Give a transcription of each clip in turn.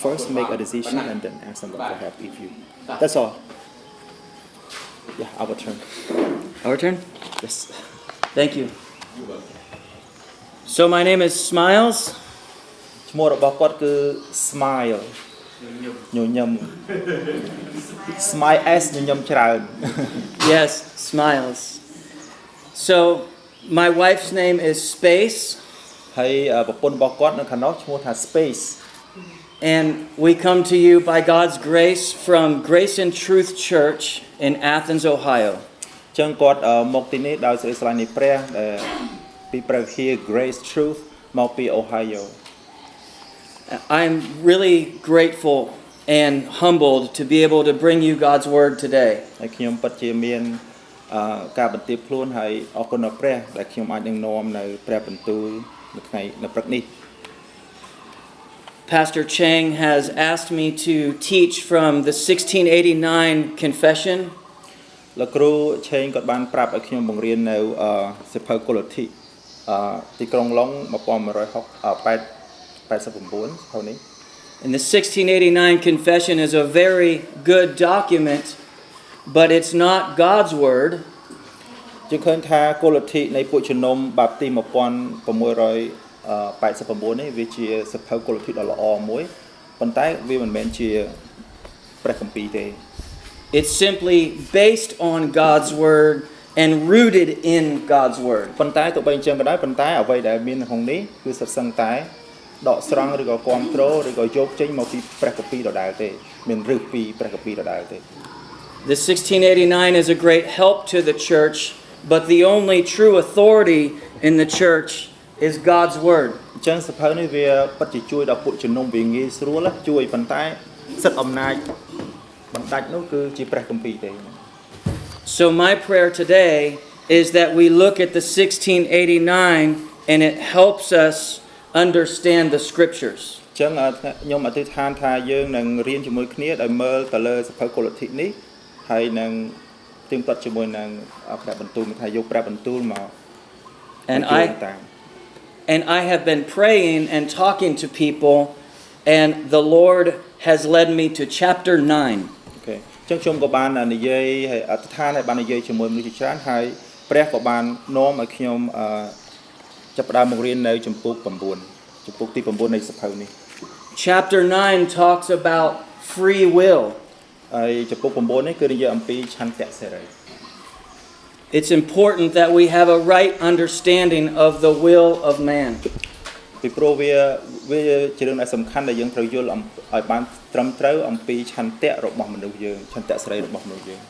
first make a decision and then ask someone for help if you. That's all. Yeah, our turn. Our turn? Yes. Thank you. So my name is Smiles. ឈ្មោះរបស់គាត់គឺ Smile ញញឹម Smile S ញញឹមច្រើន Yes, Smiles. So my wife's name is Space. ហើយប្រពន្ធរបស់គាត់នៅខាងនោះឈ្មោះថា Space. And we come to you by God's grace from Grace and Truth Church in Athens, Ohio. ចឹងគាត់មកទីនេះដោយសេចក្តីស្រឡាញ់នៃព្រះដែលពីព្រះវិហារ Grace Truth មកពី Ohio. I'm really grateful and humbled to be able to bring you God's word today. ហើយខ្ញុំពិតជាមានការបន្ទាបខ្លួនហើយអរគុណដល់ព្រះដែលខ្ញុំអាចនឹងនាំនៅព្រះបន្ទូលនៅព្រឹកនេះ Pastor Cheng has asked me to teach from the 1689 Confession. លោកគ្រូឆេងក៏បានប្រាប់ឲ្យខ្ញុំបង្រៀននៅសិភៅគុលធិទីក្រុងឡុង1189ខនេះ And the 1689 Confession is a very good document, but it's not God's word. ជាឃើញថាគុលធិនៃពួកជំនុំបាបទី1689នេះវាជាសិភៅគុលធិដ៏ល្អមួយប៉ុន្តែវាមិនមែនជាព្រះគម្ពីរទេ It's simply based on God's word and rooted in God's word. ប៉ុន្តែទោះបីអញ្ចឹងក៏ដោយប៉ុន្តែអ្វីដែលមានក្នុងនេះគឺសុទ្ធសឹងតែដកស្រង់ឬក៏គ្រប់គ្រងឬក៏យកចេញមកពីព្រះគម្ពីរដដែលទេមានឫសពីព្រះគម្ពីរដដែលទេ The 1689 is a great help to the church, but the only true authority in the church is God's word. អញ្ចឹងសិភៅនេះវាពិតជាជួយដល់ពួកជំនុំវាងាយស្រួលជួយប៉ុន្តែសិទ្ធិអំណាចបណ្ដាច់នោះគឺជាព្រះគម្ពីរទេ So my prayer today is that we look at the 1689 and it helps us understand the scriptures. អញ្ចឹងខ្ញុំអធិដ្ឋានថាយើងនឹងរៀនជាមួយគ្នាដោយមើលទៅលើសិភៅគុលធិនេះហើយនឹងទៀងទាត់ជាមួយនឹងព្រះបន្ទូលថាយកព្រះបន្ទូលមក And I have been praying and talking to people and the Lord has led me to chapter 9. អូខេអញ្ចឹងខ្ញុំក៏បាននិយាយហើយអធិដ្ឋានហើយបាននិយាយជាមួយមនុស្សជាច្រើនហើយព្រះក៏បាននាំឲ្យខ្ញុំចាប់ផ្ដើមមករៀននៅចំពោះ9ចំពោះទី9នៃសិភៅនេះ Chapter 9 talks about free will. ហើយចំពោះ9នេះគឺនិយាយអំពីឆន្ទៈសេរី It's important that we have a right understanding of the will of man. ពីព្រោះវាជារឿងដែលសំខាន់ដែលយើងត្រូវយល់ឲ្យបានត្រឹមត្រូវអំពីឆន្ទៈរបស់មនុស្សយើងឆន្ទៈសេរីរបស់មនុស្សយើង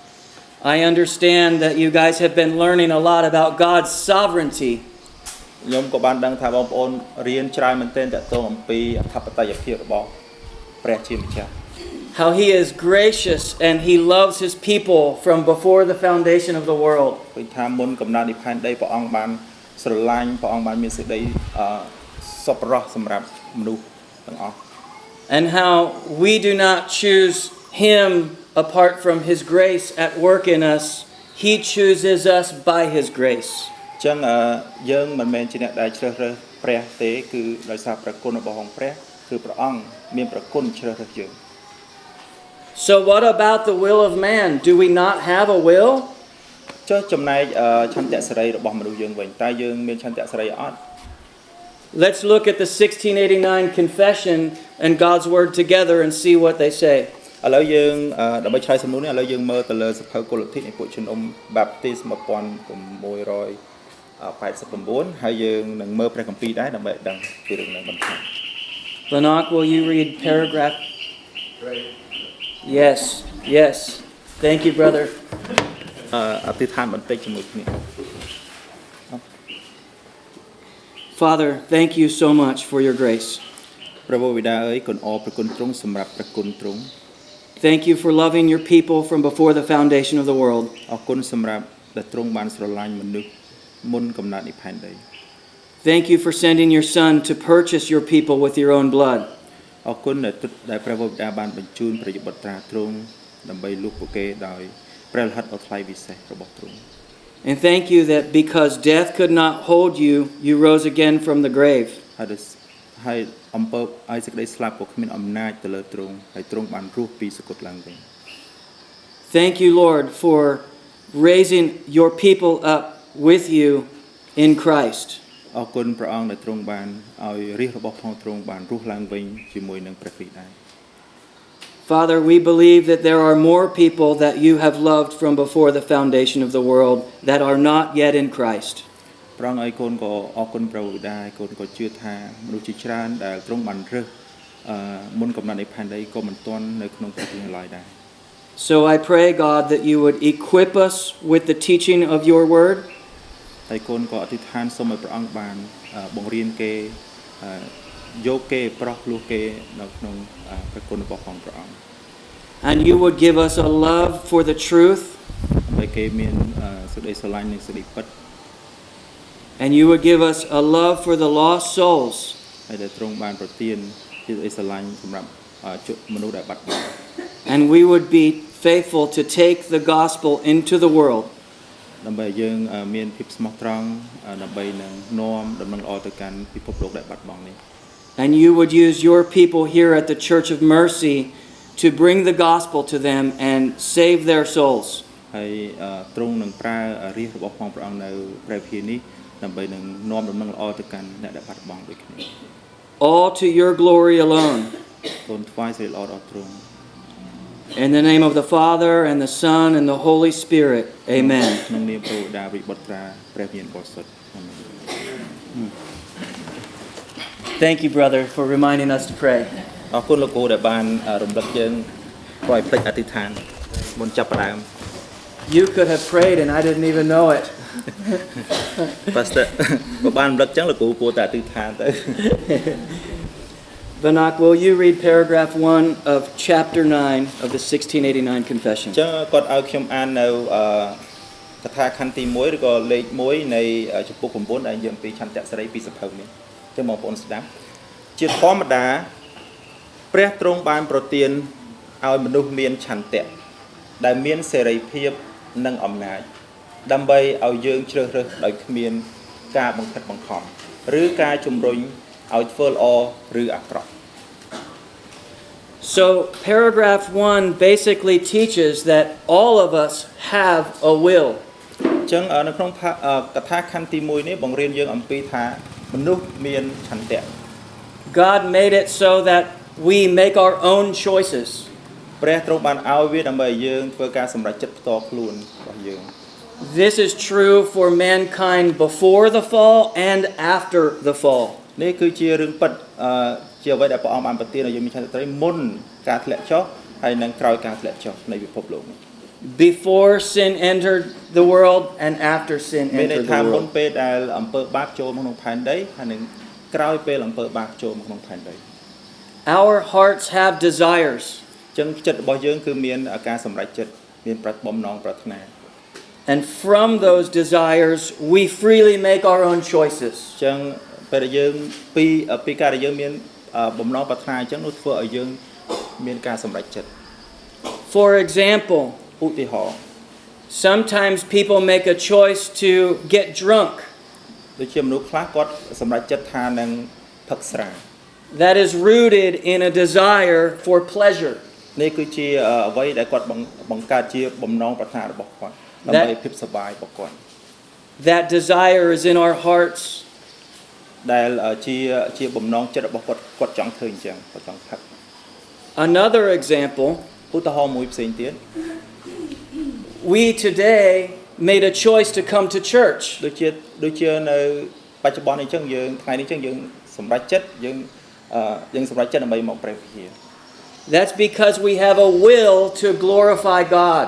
I understand that you guys have been learning a lot about God's sovereignty. ខ្ញុំក៏បានដឹងថាបងប្អូនរៀនច្រើនមែនទែនតាក់ទងអំពីអធិបតេយ្យភាពរបស់ព្រះជាម្ចាស់ How he is gracious and he loves his people from before the foundation of the world. គឺថាមុនកំណើតនៃផែនដីព្រះអង្គបានស្រឡាញ់ព្រះអង្គបានមានសេចក្តីសប្បុរសសម្រាប់មនុស្សទាំងអស់ And how we do not choose him apart from his grace at work in us. He chooses us by his grace. អញ្ចឹងយើងមិនមែនជាអ្នកដែលជ្រើសរើសព្រះទេគឺដោយសារព្រះគុណរបស់ព្រះគឺព្រះអង្គមានព្រះគុណជ្រើសរើសយើង So what about the will of man? Do we not have a will? ចុះចំណែកឆន្ទៈសេរីរបស់មនុស្សយើងវិញតើយើងមានឆន្ទៈសេរីអត់ Let's look at the 1689 confession and God's word together and see what they say. ឥឡូវយើងដើម្បីឆ្លើយសំណួរនេះឥឡូវយើងមើលទៅលើសិភៅគុលធិនៃពួកជំនុំបាបទី1689ហើយយើងនឹងមើលព្រះគម្ពីរដែរដើម្បីដឹងពីរឿងនេះបន្ថែម Lanok, will you read paragraph? Yes. Thank you, brother. អធិដ្ឋានបន្តិចជាមួយគ្នា Father, thank you so much for your grace. ព្រះបិតាអើយគុណអរព្រះគុណទ្រង់សម្រាប់ព្រះគុណទ្រង់ Thank you for loving your people from before the foundation of the world. អរគុណសម្រាប់ដែលទ្រង់បានស្រឡាញ់មនុស្សមុនកំណើតនៃផែនដី Thank you for sending your son to purchase your people with your own blood. អរគុណដែលព្រះបិតាបានបញ្ជូនព្រះបុត្រាទ្រង់ដើម្បីលួចពួកគេដោយព្រះលិខិតដ៏ថ្លៃវិសេសរបស់ទ្រង់ And thank you that because death could not hold you, you rose again from the grave. ហើ ហើយអំពើឲ្យសេចក្តីស្លាប់ក៏គ្មានអំណាចទៅលើទ្រង់ហើយទ្រង់បានរស់ពីសគត់ឡើងវិញ Thank you, Lord, for raising your people up with you in Christ. អរគុណព្រះអង្គដែលទ្រង់បានឲ្យរាជរបស់ផងទ្រង់បានរស់ឡើងវិញជាមួយនឹងព្រះគ្រីស្ទដែរ Father, we believe that there are more people that you have loved from before the foundation of the world that are not yet in Christ. ព្រះអង្គឲ្យកូនក៏អរគុណព្រះវិតាកូនក៏ជឿថាមនុស្សជាច្រើនដែលទ្រង់បានរើសមុនកំណត់នៃផែនដីក៏មិនទាន់នៅក្នុងព្រះគ្រីស្ទឡើយដែរ So I pray, God, that you would equip us with the teaching of your word. ហើយកូនក៏អធិដ្ឋានសូមឲ្យព្រះអង្គបានបង្រៀនគេយកគេប្រោះលួសគេនៅក្នុងព្រះគុណរបស់ផងព្រះអង្គ And you would give us a love for the truth. ដើម្បីគេមានសេចក្តីស្រឡាញ់និងសេចក្តីពិត And you would give us a love for the lost souls. ហើយដែលទ្រង់បានប្រទានជាសេចក្តីស្រឡាញ់សម្រាប់មនុស្សដែលបាត់បង់ And we would be faithful to take the gospel into the world. ដើម្បីយើងមានភាពស្មោះត្រង់ដើម្បីនឹងនាំដំណឹងល្អទៅកាន់ពិភពលោកដែលបាត់បង់នេះ And you would use your people here at the Church of Mercy to bring the gospel to them and save their souls. ហើយទ្រង់នឹងប្រើរាជរបស់ផងព្រះអង្គនៅព្រះវិហារនេះដើម្បីនឹងនាំដំណឹងល្អទៅកាន់អ្នកដែលបាត់បង់ដូចគ្នា All to your glory alone. សូមថ្វាយសេរីល្អដល់ទ្រង់ In the name of the Father and the Son and the Holy Spirit. Amen. ក្នុងនាមព្រះវិតាវិបុត្រាព្រះវិញ្ញាណបរិសុទ្ធ Amen. Thank you, brother, for reminding us to pray. អរគុណលោកគ្រូដែលបានរំលឹកយើងឲ្យភ្លេចអធិដ្ឋានមុនចាប់ផ្ដើម You could have prayed and I didn't even know it. Pastor ក៏បានរំលឹកចឹងលោកគ្រូគួរតែអធិដ្ឋានទៅ Banak, will you read paragraph 1 of chapter 9 of the 1689 Confession? ចឹងគាត់ឲ្យខ្ញុំអាននៅកថាខណ្ឌទី1ឬក៏លេខ1នៃចំពុក9ដែលនិយាយអំពីឆន្ទៈសេរីពីសភៅនេះចឹងបងប្អូនស្ដាប់ជាធម្មតាព្រះទ្រង់បានប្រទានឲ្យមនុស្សមានឆន្ទៈដែលមានសេរីភាពនិងអំណាចដើម្បីឲ្យយើងជ្រើសរើសដោយគ្មានការបង្ខិតបង្ខំឬការជំរុញឲ្យធ្វើល្អឬអាក្រក់ So paragraph 1 basically teaches that all of us have a will. ចឹងនៅក្នុងកថាខណ្ឌទី1នេះបង្រៀនយើងអំពីថាមនុស្សមានឆន្ទៈ God made it so that we make our own choices. ព្រះទ្រង់បានឲ្យវាដើម្បីឲ្យយើងធ្វើការសម្រេចចិត្តផ្ទាល់ខ្លួនរបស់យើង This is true for mankind before the fall and after the fall. នេះគឺជារឿងពិតជាអ្វីដែលព្រះអង្គបានប្រទានឲ្យយើងមានឆន្ទៈត្រីមុនការធ្លាក់ចុះហើយនិងក្រោយការធ្លាក់ចុះនៃពិភពលោកនេះ Before sin entered the world and after sin មានន័យ entered ថា the មុន world. ពេលដែលអំពើបាបចូលមកក្នុងផែនដីហើយនិងក្រោយពេលអំពើបាបចូលមកក្នុងផែនដី Our hearts have desires. ចឹងចិត្តរបស់យើងគឺមានការសម្រេចចិត្តមានបំណងប្រាថ្នា And from those desires, we freely make our own choices. ចឹងពេលដែលយើងពីការដែលយើងមានបំណងប្រាថ្នាអញ្ចឹងនោះធ្វើឲ្យយើងមានការសម្រេចចិត្ត For example, ឧទាហរណ៍ sometimes people make a choice to get drunk. ដូចជាមនុស្សខ្លះគាត់សម្រេចចិត្តថានឹងផឹកស្រា That is rooted in a desire for pleasure. នេះគឺជាអ្វីដែលគាត់បង្កើតជាបំណងប្រាថ្នារបស់គាត់ដើម្បីភាពសប្បាយរបស់គាត់ That desire is in our hearts. ដែលជាបំណងចិត្តរបស់គាត់ចង់ធ្វើអញ្ចឹងគាត់ចង់ផឹក Another example, ឧទាហរណ៍មួយផ្សេងទៀត we today made a choice to come to church. ដូចជានៅបច្ចុប្បន្ននេះអញ្ចឹងយើងថ្ងៃនេះអញ្ចឹងយើងសម្រេចចិត្តយើងសម្រេចចិត្តដើម្បីមកព្រះវិហារ That's because we have a will to glorify God.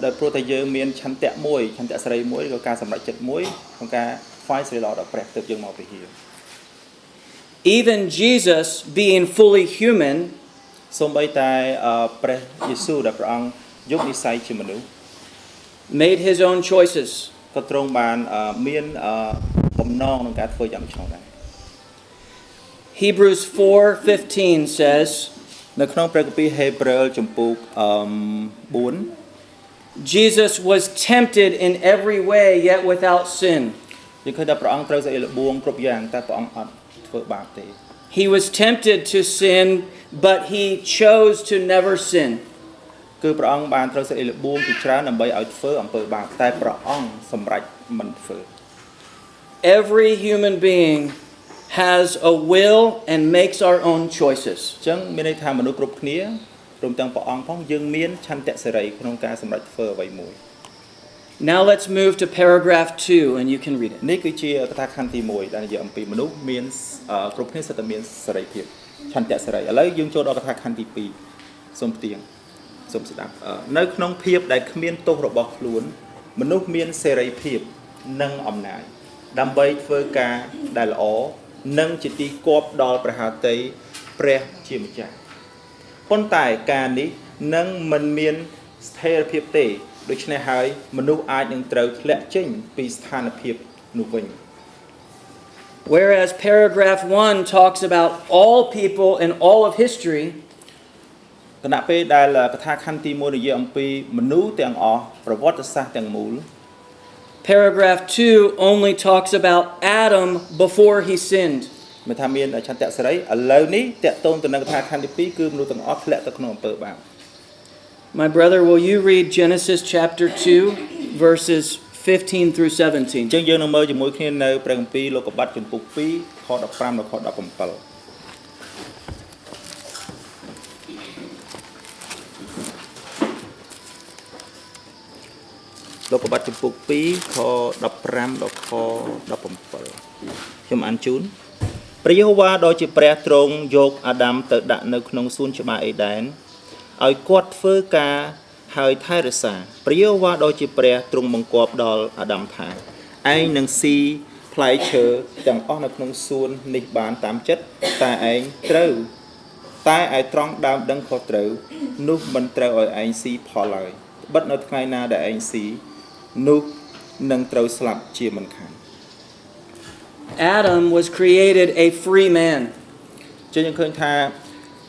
ដែលព្រោះតែយើងមានឆន្ទៈមួយឆន្ទៈសេរីមួយឬក៏ការសម្រេចចិត្តមួយក្នុងការថ្វាយសេរីល្អដល់ព្រះទើបយើងមកព្រះវិហារ Even Jesus, being fully human, សូម្បីតែព្រះយេស៊ូវដែលព្រះអង្គយកនិស្ស័យជាមនុស្ស made his own choices. ក៏ទ្រង់បានមានបំណងក្នុងការធ្វើយ៉ាងឆ្ងល់ដែរ Hebrews 4:15 says, នៅក្នុងព្រះគម្ពីរហេព្រើរចំពុក4 Jesus was tempted in every way yet without sin. យើងឃើញថាព្រះអង្គត្រូវសេចក្តីល្បួងគ្រប់យ៉ាងតែព្រះអង្គអត់ធ្វើបាបទេ He was tempted to sin, but he chose to never sin. គឺព្រះអង្គបានត្រូវសេចក្តីល្បួងជាច្រើនដើម្បីឲ្យធ្វើអំពើបាបតែព្រះអង្គសម្រេចមិនធ្វើ Every human being has a will and makes our own choices. អញ្ចឹងមានន័យថាមនុស្សគ្រប់គ្នាព្រមទាំងព្រះអង្គផងយើងមានឆន្ទៈសេរីក្នុងការសម្រេចធ្វើអ្វីមួយ Now let's move to paragraph 2 and you can read it. នេះគឺជាកថាខណ្ឌទី1ដែលនិយាយអំពីមនុស្សមានគ្រប់គ្នាសិតតែមានសេរីភាពឆន្ទៈសេរីឥឡូវយើងចូលដល់កថាខណ្ឌទី2សូមផ្ទៀងសូមស្ដាប់នៅក្នុងភាពដែលគ្មានទោសរបស់ខ្លួនមនុស្សមានសេរីភាពនិងអំណាចដើម្បីធ្វើការដែលល្អនិងជាទីគប់ដល់ព្រះហឫទ័យព្រះជាម្ចាស់ប៉ុន្តែការនេះនឹងមិនមានស្ថិរភាពទេដូច្នេះហើយមនុស្សអាចនឹងត្រូវធ្លាក់ចេញពីស្ថានភាពនោះវិញ Whereas paragraph 1 talks about all people in all of history, គណៈពេលដែលកថាខណ្ឌទី1និយាយអំពីមនុស្សទាំងអស់ប្រវត្តិសាស្ត្រទាំងមូល paragraph 2 only talks about Adam before he sinned. មានថាមានឆន្ទៈសេរីឥឡូវនេះតកតងទៅនឹងកថាខណ្ឌទី2គឺមនុស្សទាំងអស់ធ្លាក់ទៅក្នុងអំពើបាប My brother, will you read Genesis chapter 2 verses 15 through 17? អញ្ចឹងយើងនឹងមើលជាមួយគ្នានៅព្រះគម្ពីរលោកុបាតចំពុក2ខ15ដល់ខ17លោកុបាតចំពុក2ខ15ដល់ខ17ខ្ញុំអានជូនព្រះយេហូវ៉ាដ៏ជាព្រះទ្រង់យកអាដាមទៅដាក់នៅក្នុងសួនច្បារអេដែនឲ្យគាត់ធ្វើការហើយថែរក្សាព្រះយេហូវ៉ាដ៏ជាព្រះទ្រង់បង្គាប់ដល់អាដាមថាឯងនឹងស៊ីផ្លែឈើទាំងអស់នៅក្នុងសួននេះបានតាមចិត្តតែឯងត្រូវតែឯត្រង់ដើមដឹងខុសត្រូវនោះមិនត្រូវឲ្យឯងស៊ីផលឡើយបិទនៅថ្ងៃណាដែលឯងស៊ីនោះនឹងត្រូវស្លាប់ជាមិនខាន Adam was created a free man. ចឹងយើងឃើញថា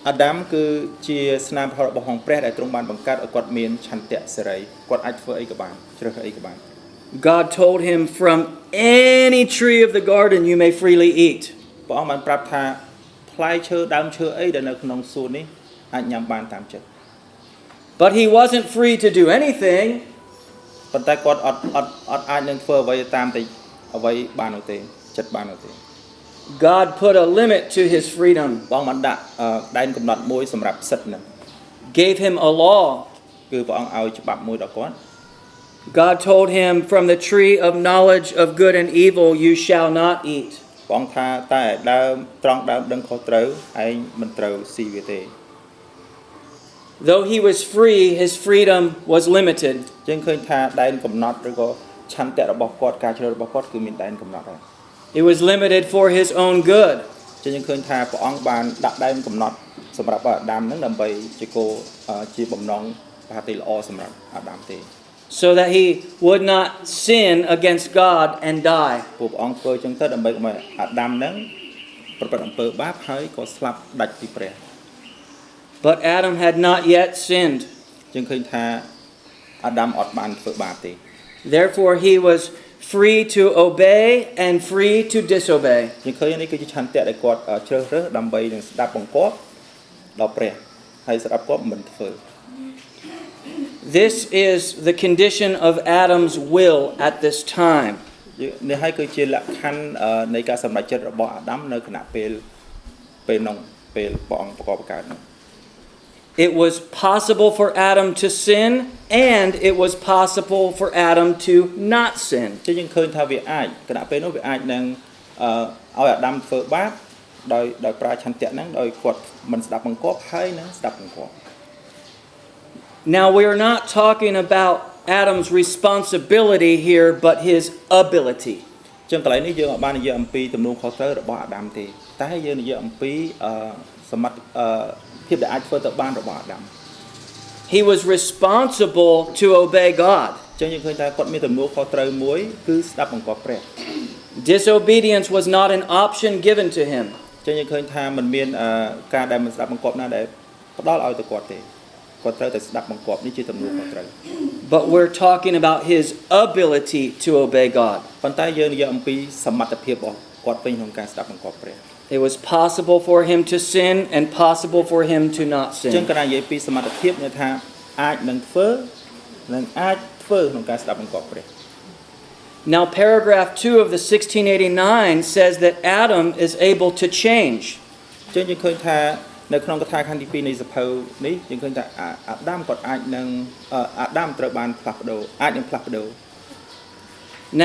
អាដាមគឺជាស្នាមផលរបស់ព្រះដែលទ្រង់បានបង្កើតឲ្យគាត់មានឆន្ទៈសេរីគាត់អាចធ្វើអីក៏បានជ្រើសរើសអីក៏បាន God told him, from any tree of the garden you may freely eat. ព្រះអង្គបានប្រាប់ថាផ្លែឈើដើមឈើអីដែលនៅក្នុងសួននេះអាចញ៉ាំបានតាមចិត្ត But he wasn't free to do anything. ប៉ុន្តែគាត់អត់អាចនឹងធ្វើអ្វីតាមតែអ្វីបាននោះទេចិត្តបាននោះទេ God put a limit to his freedom, ព្រះអង្គបានដាក់ដែនកំណត់មួយសម្រាប់សិទ្ធិហ្នឹង gave him a law. គឺព្រះអង្គឲ្យច្បាប់មួយដល់គាត់ God told him, from the tree of knowledge of good and evil you shall not eat. ព្រះអង្គថាតែដើមត្រង់ដើមដឹងខុសត្រូវឯងមិនត្រូវស៊ីវាទេ Though he was free, his freedom was limited. យើងឃើញថាដែនកំណត់ឬក៏ឆន្ទៈរបស់គាត់ការជ្រើសរបស់គាត់គឺមានដែនកំណត់ហើយ It was limited for his own good. ចឹងយើងឃើញថាព្រះអង្គបានដាក់ដែនកំណត់សម្រាប់អាដាមហ្នឹងដើម្បីជាបំណងប្រតិល្អសម្រាប់អាដាមទេ So that he would not sin against God and die. ពួកព្រះអង្គធ្វើចឹងទៅដើម្បីកុំឲ្យអាដាមហ្នឹងប្រព្រឹត្តអំពើបាបហើយក៏ស្លាប់ដាច់ពីព្រះ But Adam had not yet sinned. យើងឃើញថាអាដាមអត់បានធ្វើបាបទេ Therefore he was free to obey and free to disobey. យើងឃើញនេះគឺជាឆន្ទៈដែលគាត់ជ្រើសរើសដើម្បីនឹងស្ដាប់បង្គាប់ដល់ព្រះហើយស្ដាប់គាត់មិនធ្វើ This is the condition of Adam's will at this time. នេះហើយគឺជាលក្ខខណ្ឌនៃការសម្រេចចិត្តរបស់អាដាមនៅគណៈពេលនោះពេលព្រះអង្គប្រកបបង្កើតនោះ It was possible for Adam to sin, and it was possible for Adam to not sin. ចឹងយើងឃើញថាវាអាចគណៈពេលនោះវាអាចនឹងឲ្យអាដាមធ្វើបាបដោយប្រើឆន្ទៈហ្នឹងដោយគាត់មិនស្ដាប់បង្គាប់ហើយនឹងស្ដាប់បង្គាប់ Now we are not talking about Adam's responsibility here, but his ability. ចឹងកន្លែងនេះយើងអត់បាននិយាយអំពីទំនួលខុសត្រូវរបស់អាដាមទេតែយើងនិយាយអំពីសមត្ថភាពដែលអាចធ្វើទៅបានរបស់អាដាម He was responsible to obey God. ចឹងយើងឃើញថាគាត់មានទំនួលខុសត្រូវមួយគឺស្ដាប់បង្គាប់ព្រះ Disobedience was not an option given to him. ចឹងយើងឃើញថាมันមានការដែលមិនស្ដាប់បង្គាប់ណាដែលផ្ដល់ឲ្យទៅគាត់ទេគាត់ត្រូវតែស្ដាប់បង្គាប់នេះជាទំនួលខុសត្រូវ But we're talking about his ability to obey God. ប៉ុន្តែយើងនិយាយអំពីសមត្ថភាពរបស់គាត់ពេញក្នុងការស្ដាប់បង្គាប់ព្រះ It was possible for him to sin and possible for him to not អញ្ចឹង sin. កណ្ដាលនិយាយពីសមត្ថភាពន័យថាអាចនឹងធ្វើនិងអាចធ្វើក្នុងការស្ដាប់បង្គាប់ព្រះ Now, paragraph 2 of the 1689 says that Adam is able to change. អញ្ចឹងយើងឃើញថានៅក្នុងកថាខណ្ឌទី2នៃសភៅនេះយើងឃើញថាអាដាមគាត់អាចនឹងអាដាមត្រូវបានផ្លាស់ប្ដូរអាចនឹងផ្លាស់ប្ដូរ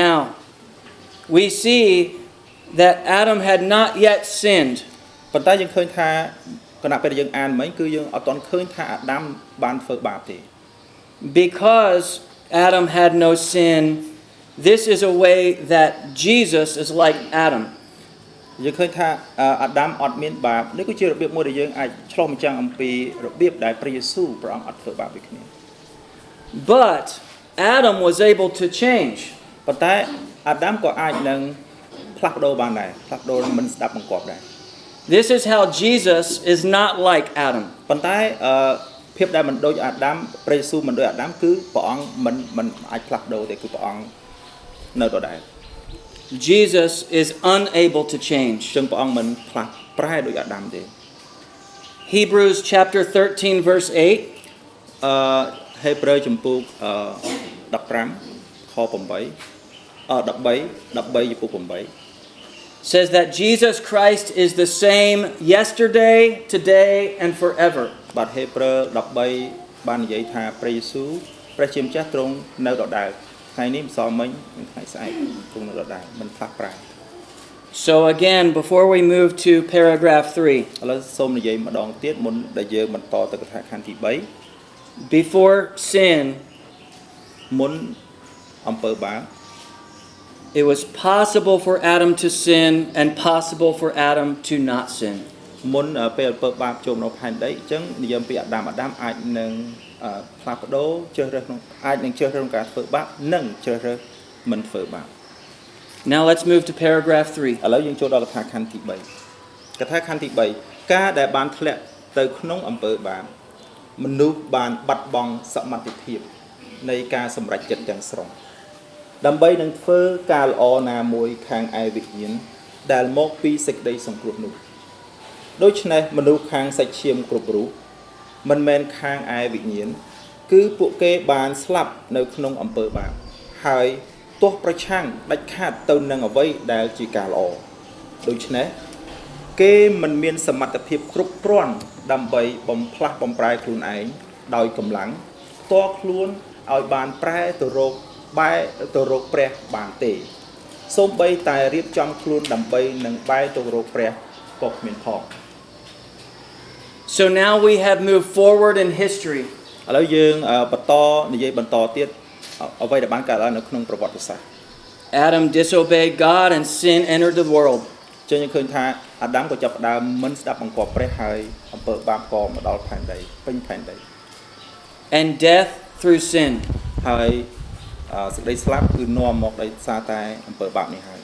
Now, we see that Adam had not yet sinned. ប៉ុន្តែយើងឃើញថាគណៈពេលយើងអានមិញគឺយើងអត់ទាន់ឃើញថាអាដាមបានធ្វើបាបទេ Because Adam had no sin, this is a way that Jesus is like Adam. យើងឃើញថាអាដាមអត់មានបាបនេះគឺជារបៀបមួយដែលយើងអាចឆ្លុះបញ្ចាំងអំពីរបៀបដែលព្រះយេស៊ូវព្រះអង្គអត់ធ្វើបាបដូចគ្នា But Adam was able to change. ប៉ុន្តែអាដាមក៏អាចនឹងផ្លាស់ប្ដូរបានដែរផ្លាស់ប្ដូរមិនស្ដាប់បង្គាប់ដែរ This is how Jesus is not like Adam. ប៉ុន្តែភាពដែលមិនដូចអាដាមព្រះយេស៊ូវមិនដូចអាដាមគឺព្រះអង្គមិនអាចផ្លាស់ប្ដូរទេគឺព្រះអង្គនៅដដែល Jesus is unable to change. ចឹងព្រះអង្គមិនផ្លាស់ប្រែដូចអាដាមទេ Hebrews chapter 13 verse 8ហេព្រើរចំពុក15ខ8 13ចំពុក8 says that Jesus Christ is the same yesterday, today, and forever. បាទហេព្រើរ13បាននិយាយថាព្រះយេស៊ូវព្រះជាម្ចាស់ទ្រង់នៅដដែលថ្ងៃនេះម្សិលមិញនិងថ្ងៃស្អែកទ្រង់នៅដដែលមិនផ្លាស់ប្រែ So again, before we move to paragraph 3, ឥឡូវសូមនិយាយម្ដងទៀតមុនដែលយើងបន្តទៅកថាខណ្ឌទី before sin, 3មុនអំពើបាប it was possible for Adam to sin and possible for Adam to not sin. មុនពេលអំពើបាបចូលនៅផែនដីអញ្ចឹងនិយាយពីអាដាមអាចនឹងផ្លាស់ប្ដូរជ្រើសរើសក្នុងអាចនឹងជ្រើសរើសក្នុងការធ្វើបាបនិងជ្រើសរើសមិនធ្វើបាប Now let's move to paragraph 3. ឥឡូវយើងចូលដល់កថាខណ្ឌទី 3 កថាខណ្ឌទី 3 ការដែលបានធ្លាក់ទៅក្នុងអំពើបាបមនុស្សបានបាត់បង់សមត្ថភាពនៃការសម្រេចចិត្តទាំងស្រុងដើម្បីនឹងធ្វើការល្អណាមួយខាងឯវិញ្ញាណដែលមកពីសេចក្តីសង្គ្រោះនោះដូច្នេះមនុស្សខាងសាច់ឈាមគ្រប់រូបមិនមែនខាងឯវិញ្ញាណគឺពួកគេបានស្លាប់នៅក្នុងអំពើបាបហើយទោះប្រឆាំងដាច់ខាតទៅនឹងអ្វីដែលជាការល្អដូច្នេះគេមិនមានសមត្ថភាពគ្រប់គ្រាន់ដើម្បីបំផ្លាស់បំប្រែខ្លួនឯងដោយកម្លាំងផ្ទាល់ខ្លួនឲ្យបានប្រែទៅរកបែរទៅរកព្រះបានទេសូម្បីតែរៀបចំខ្លួនដើម្បីនឹងបែរទៅរកព្រះក៏គ្មានផង So now we have moved forward in history. ឥឡូវយើងបន្តនិយាយបន្តទៀតអ្វីដែលបានកើតឡើងនៅក្នុងប្រវត្តិសាស្ត្រ Adam disobeyed God and sin entered the world. ចឹងយើងឃើញថាអាដាមក៏ចាប់ផ្ដើមមិនស្ដាប់បង្គាប់ព្រះហើយអំពើបាបក៏មកដល់ផែនដីពេញផែនដី And death through sin. ហើយសេចក្តីស្លាប់គឺនាំមកដោយសារតែអំពើបាបនេះហើយ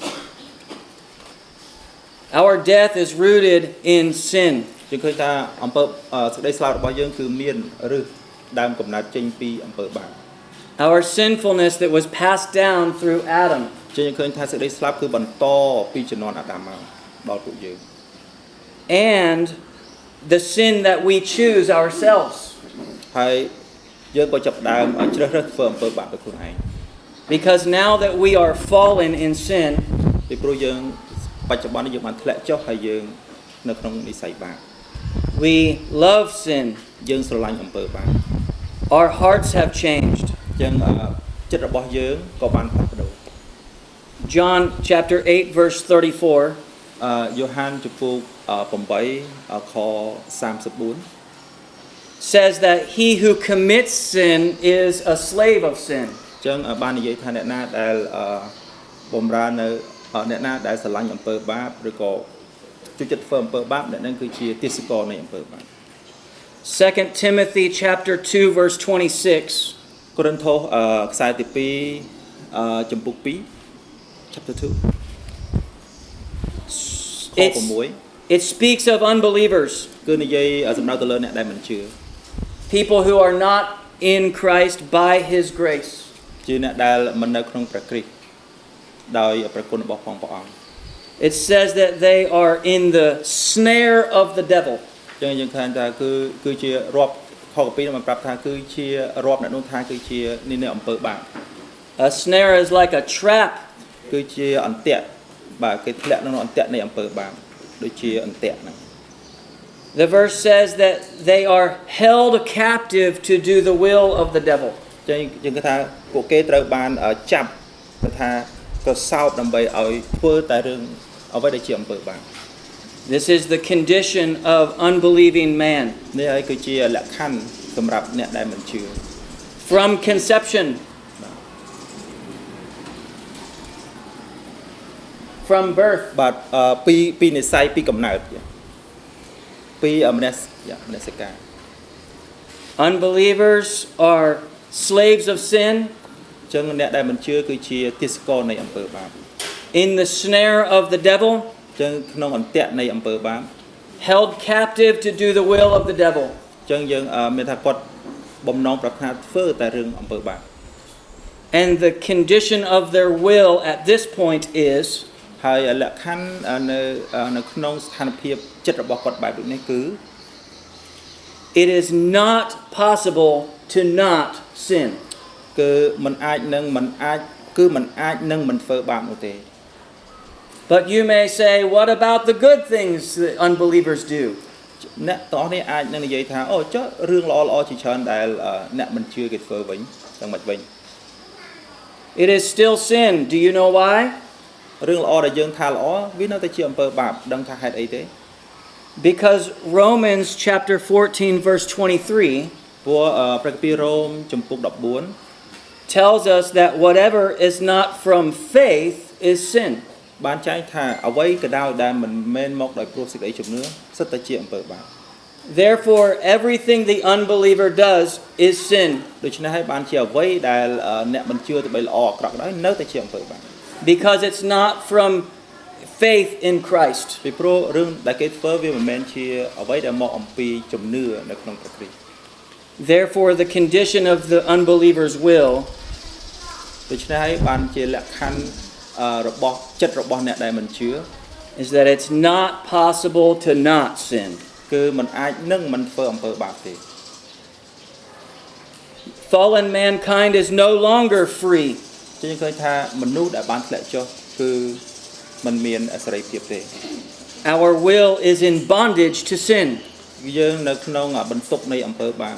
Our death is rooted in sin. យើងឃើញថាអំពើសេចក្តីស្លាប់របស់យើងគឺមានឫសដើមកំណើតចេញពីអំពើបាប Our sinfulness that was passed down through Adam. ចឹងយើងឃើញថាសេចក្តីស្លាប់គឺបន្តពីជំនាន់អាដាមមកដល់ពួកយើង And the sin that we choose ourselves. ហើយយើងក៏ចាប់ផ្ដើមជ្រើសរើសធ្វើអំពើបាបដោយខ្លួនឯង Because now that we are fallen in sin, ពីព្រោះយើងបច្ចុប្បន្ននេះយើងបានធ្លាក់ចុះហើយយើងនៅក្នុងនិស្ស័យបាប we love sin. យើងស្រឡាញ់អំពើបាប Our hearts have changed. ចឹងចិត្តរបស់យើងក៏បានផ្លាស់ប្ដូរ John chapter 8 verse 34យ៉ូហានចំពុក8ខ34 says that he who commits sin is a slave of sin. ចឹងបាននិយាយថាអ្នកណាដែលបំរើនៅអ្នកណាដែលស្រឡាញ់អំពើបាបឬក៏ជួយចិត្តធ្វើអំពើបាបអ្នកនឹងគឺជាទាសករនៃអំពើបាប 2 Timothy chapter 2 verse 26 កូរិនថូសខ្សែទី2ចំពុក2 chapter 2 It speaks of unbelievers, គឺនិយាយសំដៅទៅលើអ្នកដែលមិនជឿ people who are not in Christ by his grace. ជាអ្នកដែលមិននៅក្នុងព្រះគ្រីស្ទដោយព្រះគុណរបស់ព្រះអង្គ it says that they are in the snare of the devil. ចឹងយើងឃើញថាគឺជារាប់ខកពីនឹងប្រាប់ថាគឺជារាប់អ្នកនោះថាគឺជានេះនៅអំពើបាប A snare is like a trap. គឺជាអន្ទាក់បាទគេធ្លាក់នៅក្នុងអន្ទាក់នៃអំពើបាបដូចជាអន្ទាក់ហ្នឹង The verse says that they are held captive to do the will of the devil. ចឹងយើងគិតថាពួកគេត្រូវបានចាប់ថាក៏សោបដើម្បីឲ្យធ្វើតែរឿងអ្វីដែលជាអំពើបាប This is the condition of unbelieving man. នេះហើយគឺជាលក្ខខណ្ឌសម្រាប់អ្នកដែលមិនជឿ From conception, from birth, បាទពីនិស្ស័យពីកំណើតពីមនសិការ unbelievers are slaves of sin, ចឹងអ្នកដែលមិនជឿគឺជាទាសករនៃអំពើបាប in the snare of the devil, ចឹងក្នុងអន្ទាក់នៃអំពើបាប held captive to do the will of the devil. ចឹងយើងមានថាគាត់បំណងប្រាថ្នាធ្វើតែរឿងអំពើបាប And the condition of their will at this point is ហើយលក្ខខណ្ឌនៅក្នុងស្ថានភាពចិត្តរបស់គាត់បែបដូចនេះគឺ it is not possible to not sin. គឺมันអាចនឹងមិនធ្វើបាបនោះទេ But you may say, what about the good things that unbelievers do? អ្នកទាំងអស់នេះអាចនឹងនិយាយថាអូចុះរឿងល្អៗជាច្រើនដែលអ្នកមិនជឿគេធ្វើវិញទាំងមិនវិញ It is still sin. Do you know why? រឿងល្អដែលយើងថាល្អវានៅតែជាអំពើបាបដឹងថាហេតុអីទេ Because Romans chapter 14 verse 23 ព្រោះព្រះគម្ពីររ៉ូមជំពូក14 tells us that whatever is not from faith is sin. បានចែងថាអ្វីក៏ដោយដែលមិនមែនមកដោយព្រោះសេចក្តីជំនឿសិតតែជាអំពើបាប Therefore, everything the unbeliever does is sin. ដូច្នេះហើយបានជាអ្វីដែលអ្នកមិនជឿទៅបីល្អអាក្រក់ដែរនៅតែជាអំពើបាប Because it's not from faith in Christ. ពីព្រោះរឿងដែលគេធ្វើវាមិនមែនជាអ្វីដែលមកអំពីជំនឿនៅក្នុងព្រះគ្រីស្ទ Therefore, the condition of the unbeliever's will ដូច្នេះហើយបានជាលក្ខខណ្ឌរបស់ចិត្តរបស់អ្នកដែលមិនជឿ is that it's not possible to not sin. គឺมันអាចនឹងមិនធ្វើអំពើបាបទេ Fallen mankind is no longer free. ចឹងឃើញថាមនុស្សដែលបានធ្លាក់ចុះគឺมันមានអសេរីភាពទេ Our will is in bondage to sin. យើងនៅក្នុងបន្ទុកនៃអំពើបាប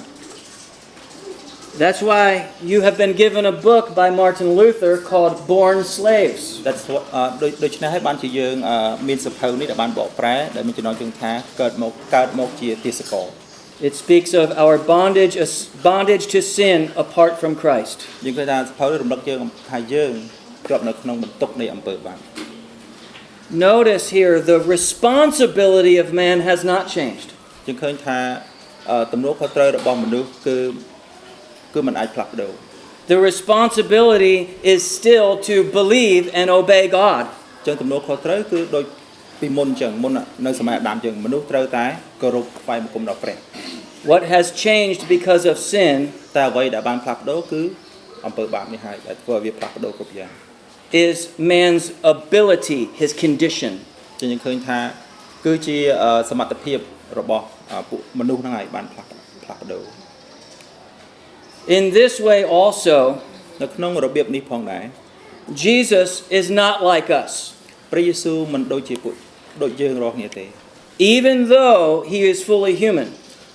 That's why you have been given a book by Martin Luther called Born Slaves. That's what ដូច្នេះហើយបានជាយើងមានសភៅនេះដែលបានបកប្រែដែលមានចំណងជើងថាកើតមកជាទាសករ It speaks of our bondage to sin apart from Christ. យើងឃើញថាសភៅនេះរំលឹកយើងថាយើងជាប់នៅក្នុងបន្ទុកនៃអំពើបាប Notice here the responsibility of man has not changed. យើងឃើញថាទំនួលខុសត្រូវរបស់មនុស្សគឺมันអាចផ្លាស់ប្ដូរ The responsibility is still to believe and obey God. ចឹងទំនួលខុសត្រូវគឺដូចពីមុនចឹងមុននៅសម័យអាដាមចឹងមនុស្សត្រូវតែគោរពថ្វាយបង្គំដល់ព្រះ What has changed because of sin តែអ្វីដែលបានផ្លាស់ប្ដូរគឺអំពើបាបនេះហើយដែលធ្វើឲ្យវាផ្លាស់ប្ដូរគ្រប់យ៉ាង is man's ability, his condition. ចឹងយើងឃើញថាគឺជាសមត្ថភាពរបស់ពួកមនុស្សហ្នឹងហើយបានផ្លាស់ប្ដូរ In this way also, នៅក្នុងរបៀបនេះផងដែរ Jesus is not like us. ព្រះយេស៊ូវមិនដូចជាពួកដូចយើងរាល់គ្នាទេ Even though he is fully human.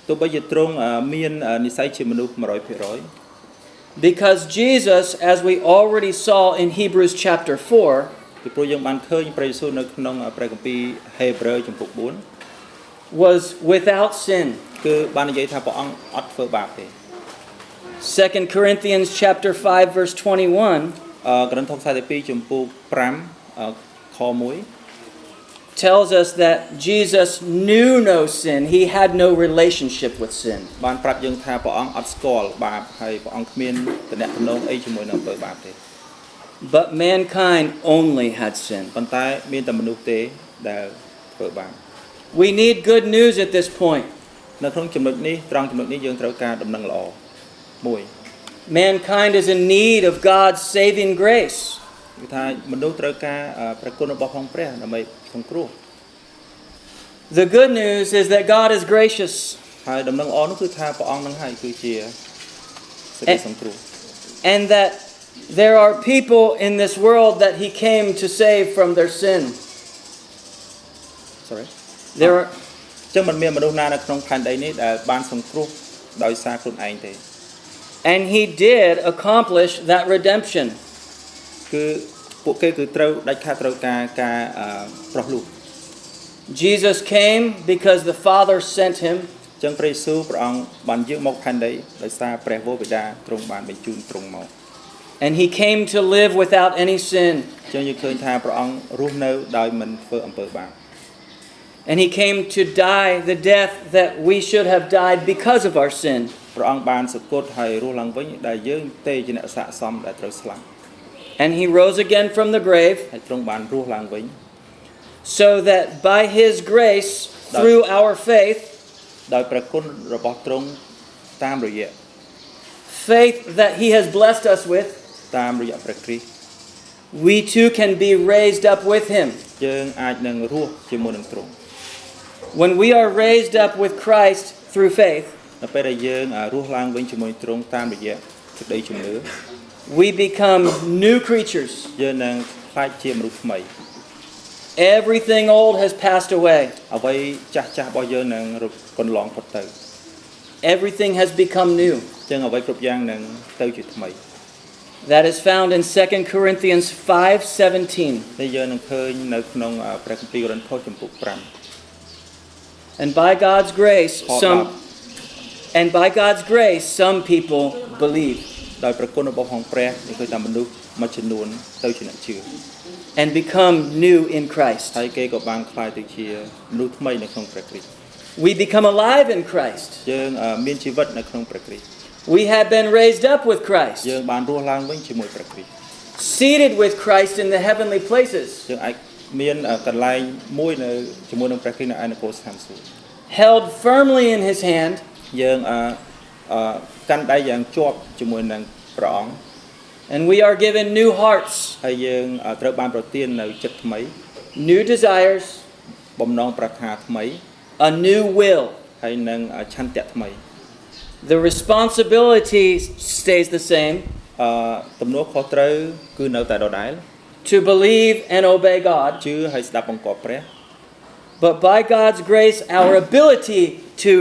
ទោះបីជាទ្រង់មាននិស្ស័យជាមនុស្ស 100% Because Jesus, as we already saw in Hebrews chapter 4, ពីព្រោះយើងបានឃើញព្រះយេស៊ូវនៅក្នុងព្រះគម្ពីរហេព្រើរជំពូក4 was without sin. គឺបាននិយាយថាព្រះអង្គអត់ធ្វើបាបទេ 2 Corinthians chapter 5 verse 21 ករិនថូសខ្សែទី2ជំពូក5ខ1 tells us that Jesus knew no sin. He had no relationship with sin. បានប្រាប់យើងថាព្រះអង្គអត់ស្គាល់បាបហើយព្រះអង្គគ្មានទំនាក់ទំនងអីជាមួយនឹងអំពើបាបទេ But mankind only had sin. ប៉ុន្តែមានតែមនុស្សទេដែលធ្វើបាប We need good news at this point. នៅក្នុងចំណុចនេះត្រង់ចំណុចនេះយើងត្រូវការដំណឹងល្អមួយ Mankind is in need of God's saving grace. គឺថាមនុស្សត្រូវការព្រះគុណរបស់ផងព្រះដើម្បីសង្គ្រោះ The good news is that God is gracious. ហើយដំណឹងល្អនោះគឺថាព្រះអង្គនឹងហើយគឺជាសេចក្តីសង្គ្រោះ And that there are people in this world that he came to save from their sin. sorry There are ចឹងមិនមានមនុស្សណានៅក្នុងផែនដីនេះដែលបានសង្គ្រោះដោយសារខ្លួនឯងទេ and he did accomplish that redemption. គឺពួកគេគឺត្រូវដាច់ខាតត្រូវការការប្រោះលូក Jesus came because the Father sent him. ចឹងព្រះយេស៊ូវព្រះអង្គបានយកមកផែនដីដោយសារព្រះវរបិតាទ្រង់បានបញ្ជូនទ្រង់មក And he came to live without any sin. ចឹងយើងឃើញថាព្រះអង្គរស់នៅដោយមិនធ្វើអំពើបាប And he came to die the death that we should have died because of our sin. ព្រះអង្គបានសគត់ហើយរស់ឡើងវិញដែលយើងទេជាអ្នកស័ក្តិសមដែលត្រូវស្លាប់ And he rose again from the grave ហើយទ្រង់បានរស់ឡើងវិញ so that by his grace, through our faith, ដោយព្រះគុណរបស់ទ្រង់តាមរយៈ faith that he has blessed us with, តាមរយៈព្រះគ្រីស្ទ we too can be raised up with him. យើងអាចនឹងរស់ជាមួយនឹងទ្រង់ When we are raised up with Christ through faith, នៅពេលដែលយើងរស់ឡើងវិញជាមួយទ្រង់តាមរយៈសេចក្តីជំនឿ we become new creatures. យើងនឹងខ្លាចជាមនុស្សថ្មី Everything old has passed away. អ្វីចាស់ៗរបស់យើងនឹងកន្លងផុតទៅ Everything has become new. ចឹងអ្វីគ្រប់យ៉ាងនឹងទៅជាថ្មី That is found in 2 Corinthians 5:17. នេះយើងនឹងឃើញនៅក្នុងព្រះគម្ពីរកូរិនថូសចំពុក And by God's grace, some people believe ដោយព្រះគុណរបស់ផងព្រះយើងឃើញថាមនុស្សមួយចំនួនទៅជាអ្នកជឿ and become new in Christ. ហើយគេក៏បានក្លាយទៅជាមនុស្សថ្មីនៅក្នុងព្រះគ្រីស្ទ We become alive in Christ. យើងមានជីវិតនៅក្នុងព្រះគ្រីស្ទ We have been raised up with Christ, យើងបានរស់ឡើងវិញជាមួយព្រះគ្រីស្ទ seated with Christ in the heavenly places, យើងអាចមានកន្លែងមួយនៅជាមួយនឹងព្រះគ្រីស្ទនៅឯនគរស្ថានសួគ៌ held firmly in his hand, យើងកាន់ដៃយ៉ាងជាប់ជាមួយនឹងព្រះអង្គ and we are given new hearts, ហើយយើងត្រូវបានប្រទាននៅចិត្តថ្មី new desires, បំណងប្រាថ្នាថ្មី a new will. ហើយនឹងឆន្ទៈថ្មី The responsibility stays the same, ទំនួលខុសត្រូវគឺនៅតែដដែល to believe and obey God, ជឿហើយស្ដាប់បង្គាប់ព្រះ but by God's grace, our ability to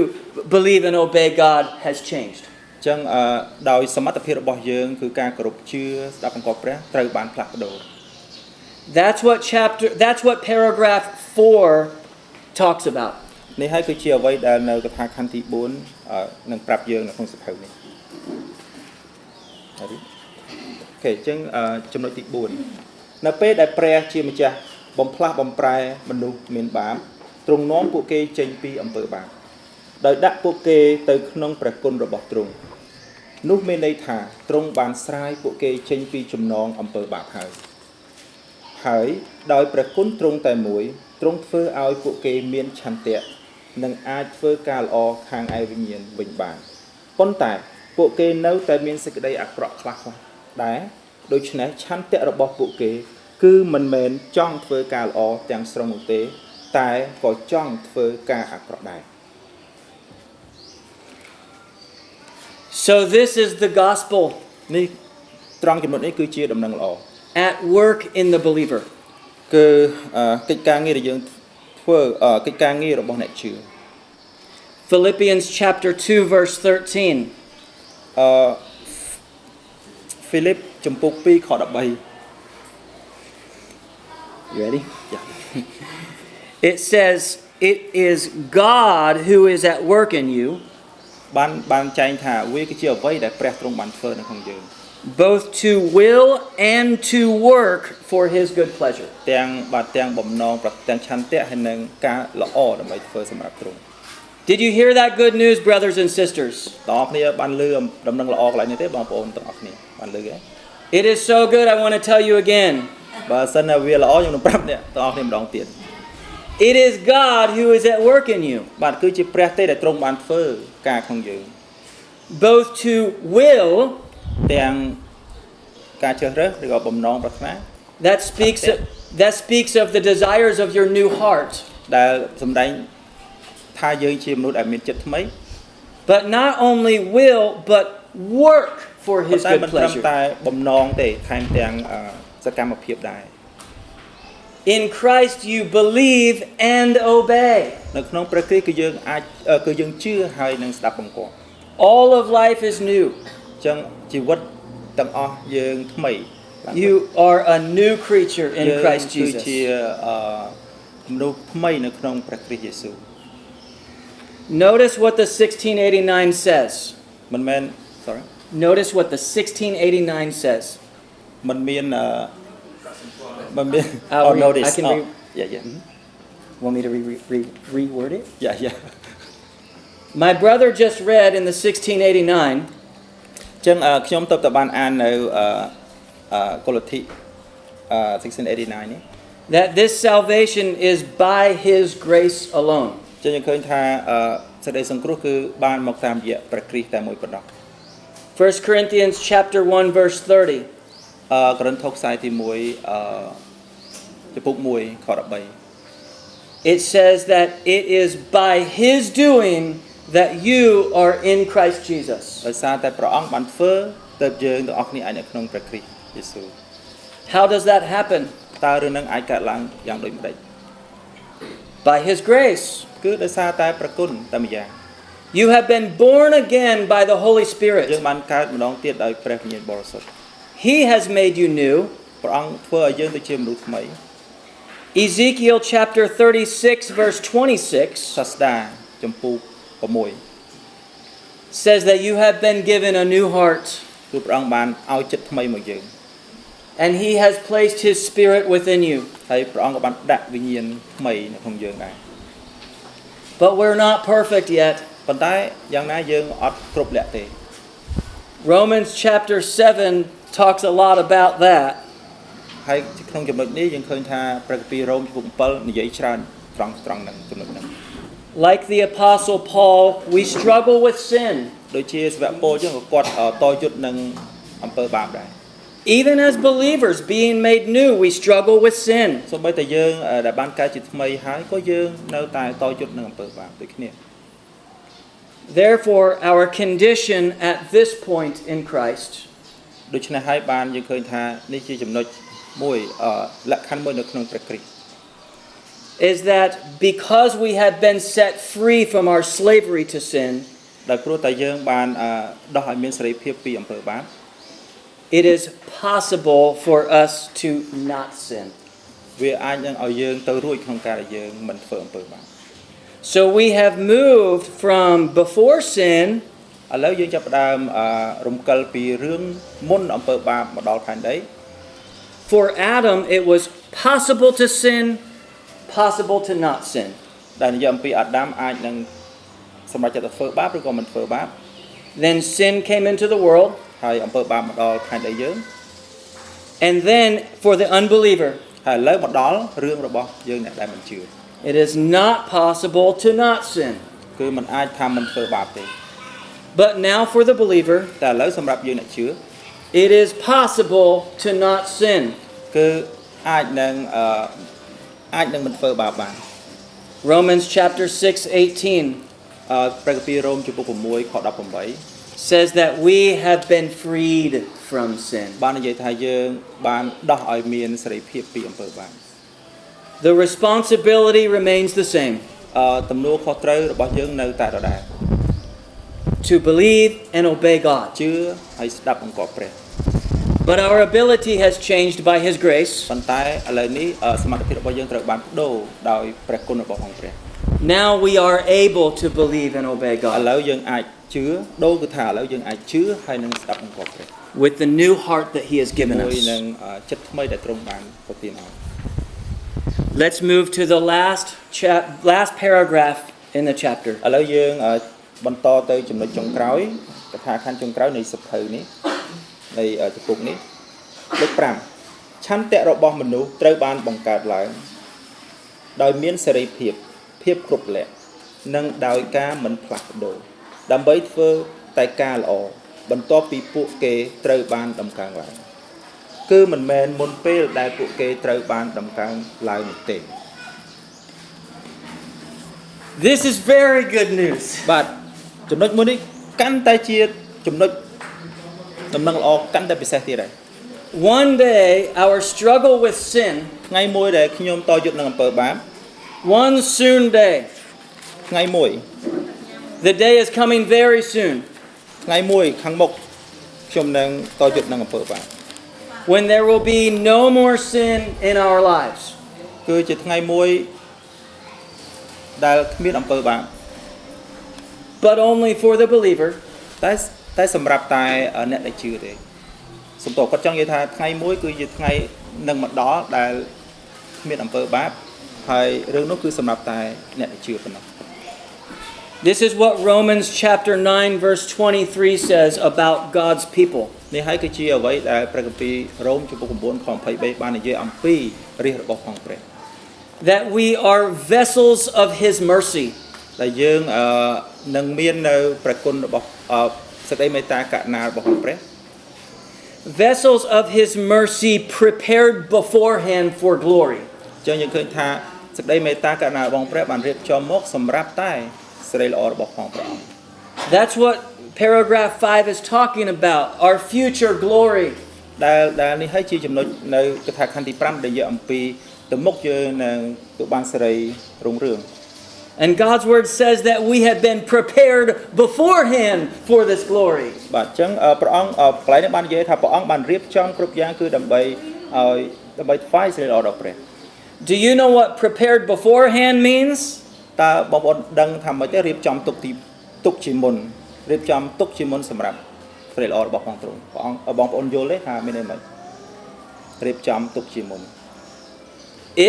believe and obey God has changed. អញ្ចឹងដោយសមត្ថភាពរបស់យើងគឺការគោរពជឿស្ដាប់បង្គាប់ព្រះត្រូវបានផ្លាស់ប្ដូរ That's what paragraph 4 talks about. នេះហើយគឺជាអ្វីដែលនៅកថាខណ្ឌទី4នឹងប្រាប់យើងនៅក្នុងសភៅនេះអូខេអញ្ចឹងចំណុចទី4នៅពេលដែលព្រះជាម្ចាស់បំផ្លាស់បំប្រែមនុស្សមានបាបទ្រង់នាំពួកគេចេញពីអំពើបាបដោយដាក់ពួកគេទៅក្នុងព្រះគុណរបស់ទ្រង់នោះមានន័យថាទ្រង់បានស្រាយពួកគេចេញពីចំណងអំពើបាបហើយដោយព្រះគុណទ្រង់តែមួយទ្រង់ធ្វើឲ្យពួកគេមានឆន្ទៈនិងអាចធ្វើការល្អខាងឯវិញ្ញាណវិញបានប៉ុន្តែពួកគេនៅតែមានសេចក្តីអាក្រក់ខ្លះៗដែរដូច្នេះឆន្ទៈរបស់ពួកគេគឺមិនមែនចង់ធ្វើការល្អទាំងស្រុងនោះទេតែក៏ចង់ធ្វើការអាក្រក់ដែរ So this is the gospel នេះត្រង់ចំណុចនេះគឺជាដំណឹងល្អ at work in the believer. គឺកិច្ចការងារដែលយើងធ្វើកិច្ចការងាររបស់អ្នកជឿ Philippians chapter 2 verse 13. ហ្វីលីបចំពុក2ខ13 You ready? Yeah. It says, "It is God who is at work in you, បានចែងថាវាគឺជាអ្វីដែលព្រះទ្រង់បានធ្វើនៅក្នុងយើង both to will and to work for his good pleasure." ទាំងបំណងទាំងឆន្ទៈហើយនឹងការល្អដើម្បីធ្វើសម្រាប់ទ្រង់ Did you hear that good news, brothers and sisters? បងប្អូនគ្នាបានឮដំណឹងល្អកន្លែងនេះទេបងប្អូនទាំងអស់គ្នាបានឮទេ It is so good, I want to tell you again. បើសិនណាវាល្អខ្ញុំនឹងប្រាប់អ្នកទាំងអស់គ្នាម្ដងទៀត It is God who is at work in you, បាទគឺជាព្រះទេដែលទ្រង់បានធ្វើការក្នុងយើង both to will ទាំងការជ្រើសរើសឬក៏បំណងប្រាថ្នា that speaks of the desires of your new heart. ដែលសម្ដែងថាយើងជាមនុស្សដែលមានចិត្តថ្មី But not only will, but work for ប៉ុ His ន្តែ good មិនត្រឹម pleasure. តែបំណងទេថែមទាំងសកម្មភាពដែរ In Christ you believe and obey. នៅក្នុងព្រះគ្រីស្ទគឺយើងអាចគឺយើងជឿហើយនឹងស្ដាប់បង្គាប់ All of life is new. អញ្ចឹងជីវិតទាំងអស់យើងថ្មី You are a new creature in យើង Christ គឺ Jesus. ជាមនុស្សថ្មីនៅក្នុងព្រះគ្រីស្ទយេស៊ូវ Notice what the 1689 says. មិនមែន sorry Notice what the 1689 says. មិនមានមិនមាន I'll read- notice I can read- yeah Want me to reword it? yeah My brother just read in the 1689. អញ្ចឹងខ្ញុំទៅតែបានអាននៅកូឡូធី1689នេះ That this salvation is by His grace alone. ចឹងយើងឃើញថាសេចក្តីសង្គ្រោះគឺបានមកតាមរយៈព្រះគ្រីស្ទតែមួយប៉ុណ្ណោះ 1 Corinthians chapter 1 verse 30. កូរិនថូសខ្សែទី1ចំពុក1ខ13 It says that it is by His doing that you are in Christ Jesus. ដោយសារតែព្រះអង្គបានធ្វើទៅយើងទាំងអស់គ្នាអាចនៅក្នុងព្រះគ្រីស្ទយេស៊ូវ How does that happen? តើរឿងហ្នឹងអាចកើតឡើងយ៉ាងដូចម្ដេច By His grace. គឺដោយសារតែព្រះគុណតែម្យ៉ាង You have been born again by the Holy យើង Spirit. បានកើតម្ដងទៀតដោយព្រះវិញ្ញាណបរិសុទ្ធ He has made you new. ព្រះអង្គធ្វើឲ្យយើងទៅជាមនុស្សថ្មី Ezekiel chapter 36 verse 26 សាស្តាចំពុក6 says that you have been given a new heart គឺព្រះអង្គបានឲ្យចិត្តថ្មីមកយើង and He has placed His Spirit within you. ហើយព្រះអង្គក៏បានដាក់វិញ្ញាណថ្មីនៅក្នុងយើងដែរ But we're not perfect yet. ប៉ុន្តែយ៉ាងណាយើងអត់គ្រប់លក្ខទេ Romans chapter 7 talks a lot about that. ហើយក្នុងចំណុចនេះយើងឃើញថាព្រះគម្ពីររ៉ូមចំពុក7និយាយច្រើនត្រង់ហ្នឹងចំណុចហ្នឹង Like the apostle Paul, we struggle with sin. ដូចជាសាវកប៉ូលចឹងក៏គាត់តយុទ្ធនឹងអំពើបាបដែរ Even as believers being made new, we struggle with sin. សូម្បីតែយើងដែលបានកើតជាថ្មីហើយក៏យើងនៅតែតយុទ្ធនឹងអំពើបាបដូចគ្នា Therefore, our condition at this point in Christ ដូច្នេះហើយបានយើងឃើញថានេះជាចំណុចមួយលក្ខខណ្ឌមួយនៅក្នុងព្រះគ្រីស្ទ is that because we have been set free from our slavery to sin, ដោយព្រោះតែយើងបានដោះឲ្យមានសេរីភាពពីអំពើបាប it is possible for us to not sin. វាអាចនឹងឲ្យយើងទៅរួចក្នុងការដែលយើងមិនធ្វើអំពើបាប So we have moved from before sin ឥឡូវយើងចាប់ផ្ដើមរំកិលពីរឿងមុនអំពើបាបមកដល់ផែនដី For Adam, it was possible to sin, possible to not sin. ដែលនិយាយអំពីអាដាមអាចនឹងសម្រេចចិត្តធ្វើបាបឬក៏មិនធ្វើបាប Then sin came into the world, ហើយអំពើបាបមកដល់ផែនដីយើង and then for the unbeliever, ហើយឥឡូវមកដល់រឿងរបស់យើងអ្នកដែលមិនជឿ it is not possible to not sin. គឺมันអាចថាមិនធ្វើបាបទេ But now for the believer, តែឥឡូវសម្រាប់យើងអ្នកជឿ it is possible to not sin. គឺអាចនឹងមិនធ្វើបាបបាន Romans chapter 6:18ព្រះគម្ពីររ៉ូមចំពុក6ខ18 says that we have been freed from sin. បាននិយាយថាយើងបានដោះឲ្យមានសេរីភាពពីអំពើបាប The responsibility remains the same. ទំនួលខុសត្រូវរបស់យើងនៅតែដដែល To believe and obey God. ជឿហើយស្ដាប់បង្គាប់ព្រះ But our ability has changed by His grace. ប៉ុន្តែឥឡូវនេះសមត្ថភាពរបស់យើងត្រូវបានបដូរដោយព្រះគុណរបស់ផងព្រះ Now we are able to believe and obey ឥ God ឡូវយើងអាចជឿដូរគឺថាឥឡូវយើងអាចជឿហើយនឹងស្ដាប់បង្គាប់ព្រះ with the new heart that He has given មួយ us. នឹងចិត្តថ្មីដែលទ្រង់បានប្រទានឲ្យ Let's move to the last paragraph in the chapter. ឥឡូវយើងបន្តទៅចំណុចចុងក្រោយកថាខណ្ឌចុងក្រោយនៃសភៅនេះនៃចំពុកនេះលេខ5ឆន្ទៈរបស់មនុស្សត្រូវបានបង្កើតឡើងដោយមានសេរីភាពគ្រប់លក្ខនិងដោយការមិនផ្លាស់ប្ដូរដើម្បីធ្វើតែការល្អបន្ទាប់ពីពួកគេត្រូវបានដំកើងឡើង គឺមិនមែនមុនពេលដែលពួកគេត្រូវបានដំកើងឡើងនោះទេ This is very good news. បាទចំណុចមួយនេះកាន់តែជាចំណុចដំណឹងល្អកាន់តែពិសេសទៀតហើយ One day, our struggle with sin, ថ្ងៃមួយដែលខ្ញុំតយុទ្ធនឹងអំពើបាប one soon day, ថ្ងៃមួយ the day is coming very soon, ថ្ងៃមួយខាងមុខខ្ញុំនឹងតយុទ្ធនឹងអំពើបាប when there will be no more sin in our lives. គឺជាថ្ងៃមួយដែលគ្មានអំពើបាប But only for the believer. តែសម្រាប់តែអ្នកដែលជឿទេសំទោសគាត់ចង់និយាយថាថ្ងៃមួយគឺជាថ្ងៃនឹងមកដល់ដែលគ្មានអំពើបាបហើយរឿងនោះគឺសម្រាប់តែអ្នកដែលជឿប៉ុណ្ណោះ This is what Romans chapter 9 verse 23 says about God's people. នេះហើយគឺជាអ្វីដែលព្រះគម្ពីររ៉ូមចំពោះ9ខ23បាននិយាយអំពីរាជរបស់ផងព្រះ That we are vessels of his mercy. ដែលយើងនឹងមាននៅព្រះគុណរបស់សេចក្តីមេត្តាករុណារបស់ផងព្រះ Vessels of his mercy prepared beforehand for glory. អញ្ចឹងយើងឃើញថាសេចក្តីមេត្តាករុណារបស់ព្រះបានរៀបចំមកសម្រាប់តែសេរីល្អរបស់ផងព្រះអង្គ That's what paragraph 5 is talking about, our future glory. ដែលនេះហើយជាចំណុចនៅកថាខណ្ឌទី5ដែលនិយាយអំពីទៅមុខយើងនឹងទៅបានសេរីរុងរឿង And God's word says that we have been prepared beforehand for this glory. បាទអញ្ចឹងព្រះអង្គកន្លែងនេះបាននិយាយថាព្រះអង្គបានរៀបចំគ្រប់យ៉ាងគឺដើម្បីថ្វាយសេរីល្អដល់ព្រះ Do you know what prepared beforehand means? តើបងប្អូនដឹងថាម៉េចទេរៀបចំទុកជាមុនរៀបចំទុកជាមុនសម្រាប់សេរីល្អរបស់ផងទ្រង់ព្រះអង្គបងប្អូនយល់ទេថាមានន័យម៉េចរៀបចំទុកជាមុន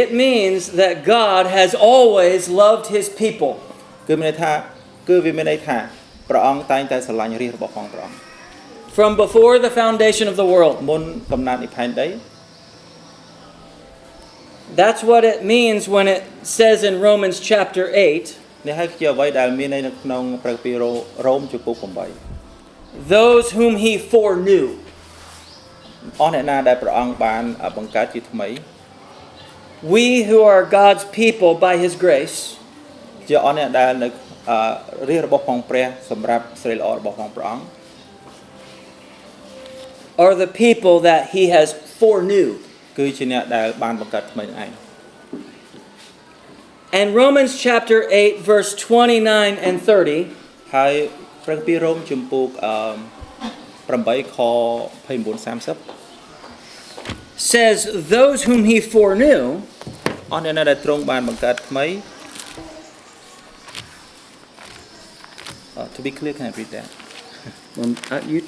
It means that God has always loved his people. គឺមានន័យថាគឺវាមានន័យថាព្រះអង្គតែងតែស្រឡាញ់រាជរបស់ផងព្រះអង្គ From before the foundation of the world. មុនកំណើតនៃផែនដី That's what it means when it says in Romans chapter 8, នេះហើយជាអ្វីដែលមាននៅក្នុងព្រះគម្ពីររ៉ូមជំពូក8 those whom he foreknew. អស់អ្នកណាដែលព្រះអង្គបានបង្កើតជាថ្មី We who are God's people by his grace ជាអស់អ្នកដែលនៅរាជរបស់ផងព្រះសម្រាប់សេរីល្អរបស់ផងព្រះអង្គ are the people that he has foreknew. គឺជាអ្នកដែលបានបង្កើតថ្មីនឹងឯង And Romans chapter 8 verse 29 and 30 ហើយព្រះគម្ពីររ៉ូមជំពូក8ខ29 30 says those whom he foreknew អស់អ្នកណាដែលទ្រង់បានបង្កើតថ្មី To be clear can I read that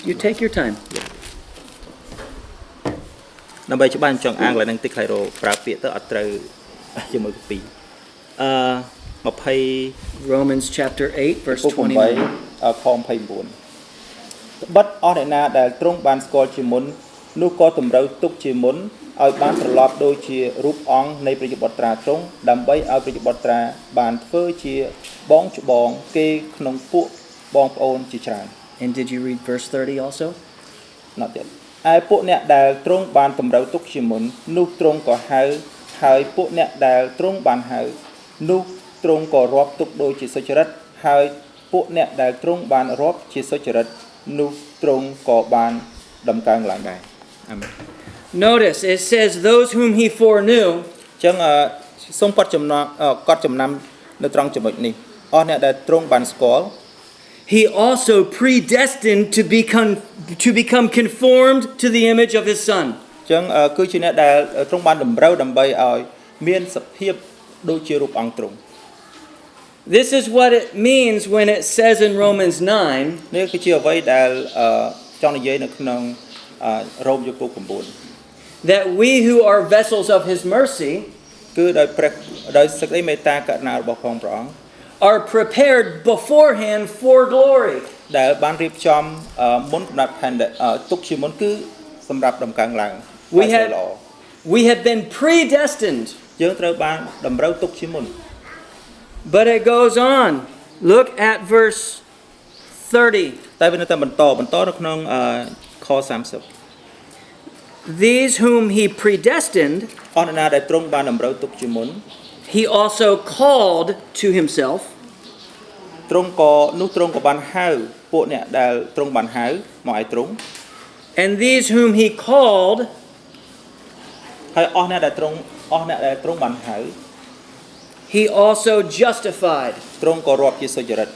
you take your time. ដើម្បីច្បាស់ចង់អានកន្លែងហ្នឹងតិចខ្លៃរោប្រើពាក្យទៅអត់ត្រូវជាមួយកពី20 Romans chapter 8 verse 8 29. ខ29បិទអស់អ្នកណាដែលទ្រង់បានស្គាល់ជាមុននោះក៏តម្រូវទុកជាមុនឲ្យបានត្រឡប់ដូចជារូបអង្គនៃព្រះយបុត្រាទ្រង់ដើម្បីឲ្យព្រះយបុត្រាបានធ្វើជាបងច្បងគេក្នុងពួកបងប្អូនជាច្រើន And did you read verse 30 also? Not yet ឯពួកអ្នកដែលទ្រង់បានតម្រូវទុកជាមុននោះទ្រង់ក៏ហៅហើយពួកអ្នកដែលទ្រង់បានហៅនោះទ្រង់ក៏រាប់ទុកដូចជាសុចរិតហើយពួកអ្នកដែលទ្រង់បានរាប់ជាសុចរិតនោះទ្រង់ក៏បានដំកើងឡើងដែរអាមែន Notice it says those whom he foreknew អញ្ចឹងសូមកត់ចំណាំនៅត្រង់ចំណុចនេះអស់អ្នកដែលទ្រង់បានស្គាល់ he also predestined to become conformed to the image of his son. អញ្ចឹងគឺជាអ្នកដែលទ្រង់បានតម្រូវដើម្បីឲ្យមានសភាពដូចជារូបអង្គទ្រង់ This is what it means when it says in Romans 9នេះគឺជាអ្វីដែលចង់និយាយនៅក្នុងរ៉ូមជំពូក9 that we who are vessels of his mercy គឺដោយសេចក្តីមេត្តាករុណារបស់ផងព្រះអង្គ are prepared beforehand for glory. ដែលបានរៀបចំមុនកំណត់ផែនដីទុកជាមុនគឺសម្រាប់ដំកើងឡើង We have been predestined. យើងត្រូវបានតម្រូវទុកជាមុន But it goes on. Look at verse 30. តែវានៅតែបន្តនៅក្នុងខ30 these whom he predestined, អស់អ្នកណាដែលទ្រង់បានតម្រូវទុកជាមុន he also called to himself. ទ្រង់ក៏បានហៅពួកអ្នកដែលទ្រង់បានហៅមកឲ្យទ្រង់ And these whom he called, ហើយអស់អ្នកដែលទ្រង់បានហៅ he also justified. ទ្រង់ក៏រាប់ជាសុចរិត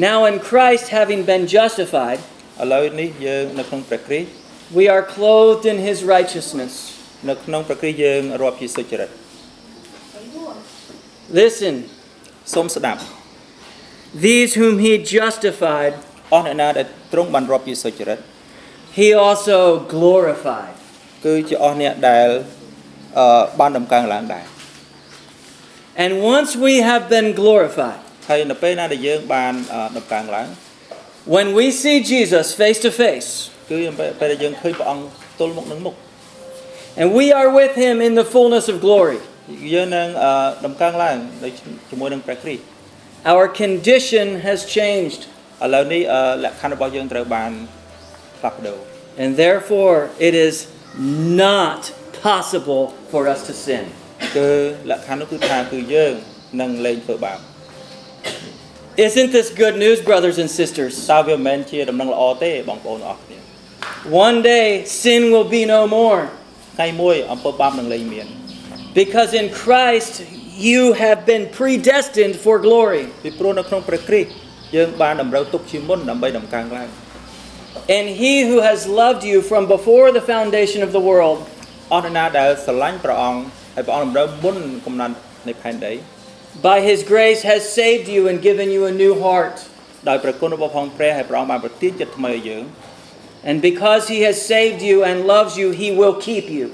Now in Christ having been justified, ឥឡូវនេះយើងនៅក្នុងព្រះគ្រីស្ទ we are clothed in his righteousness. នៅក្នុងព្រះគ្រីស្ទយើងរាប់ជាសុចរិត Listen, សូមស្ដាប់ these whom he justified, អស់អ្នកណាដែលទ្រង់បានរាប់ជាសុចរិត he also glorified. គឺជាអស់អ្នកដែលបានដំកើងឡើងដែរ And once we have been glorified, ហើយនៅពេលណាដែលយើងបានដំកើងឡើង when we see Jesus face to face, គឺពេលដែលយើងឃើញព្រះអង្គទល់មុខនឹងមុខ and we are with him in the fullness of glory, យើងនឹងដំកើងឡើងជាមួយនឹងព្រះគ្រីស្ទ our condition has changed, ឥឡូវនេះលក្ខខណ្ឌរបស់យើងត្រូវបានផ្លាស់ប្ដូរ and therefore it is not possible for us to sin. គឺលក្ខខណ្ឌនោះគឺថាគឺយើងនឹងលែងធ្វើបាប Isn't this good news, brothers and sisters? តើវាមិនមែនជាដំណឹងល្អទេបងប្អូនអរគ្នា One day sin will be no more, ថ្ងៃមួយអំពើបាបនឹងលែងមាន because in Christ you have been predestined for glory. ពីព្រោះនៅក្នុងព្រះគ្រីស្ទយើងបានតម្រូវទុកជាមុនដើម្បីដំកើងឡើង And he who has loved you from before the foundation of the world, អស់អ្នកណាដែលស្រឡាញ់ព្រះអង្គហើយព្រះអង្គតម្រូវមុនកំណត់នៃផែនដី by his grace has saved you and given you a new heart. ដោយព្រះគុណរបស់ផងព្រះហើយព្រះអង្គបានប្រទានចិត្តថ្មីឲ្យយើង And because he has saved you and loves you, he will keep you.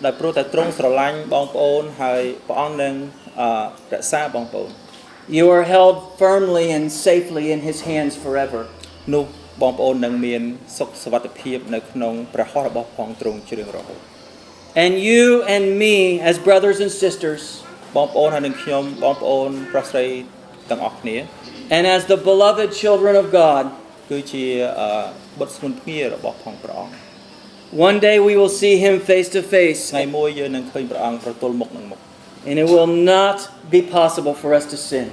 ដោយព្រោះតែទ្រង់ស្រឡាញ់បងប្អូនហើយព្រះអង្គនឹងរក្សាបងប្អូន You are held firmly and safely in his hands forever. នោះបងប្អូននឹងមានសុខសុវត្ថិភាពនៅក្នុងព្រះហស្ថរបស់ផងទ្រង់ជ្រាងរហូត And you and me as brothers and sisters, បងប្អូនហើយនឹងខ្ញុំបងប្អូនប្រុសស្រីទាំងអស់គ្នា and as the beloved children of God, គឺជាបុត្រស្ងួនភ្ងារបស់ផងព្រះអង្គ one day we will see him face to face, ថ្ងៃមួយយើងនឹងឃើញព្រះអង្គប្រទល់មុខនឹងមុខ and it will not be possible for us to sin,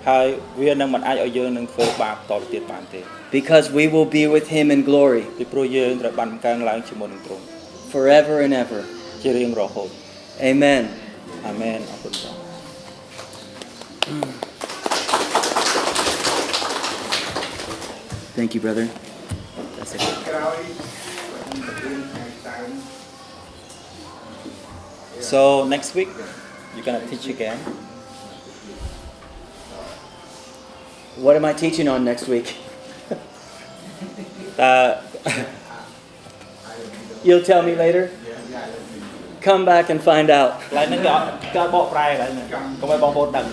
ហើយវានឹងមិនអាចឲ្យយើងនឹងធ្វើបាបតទៅទៀតបានទេ because we will be with him in glory ពីព្រោះយើងត្រូវបានកើងឡើងជាមួយនឹងទ្រង់ forever and ever. ជារៀងរហូត Amen. អាមែនអរគុណព្រះ Thank you, brother. That's it. So next week you're gonna teach again. What am I teaching on next week? តើ You'll tell me later? Come back and find out. កន្លែងហ្នឹងគេបកប្រែកន្លែងហ្នឹងកុំឲ្យបងប្អូនដឹង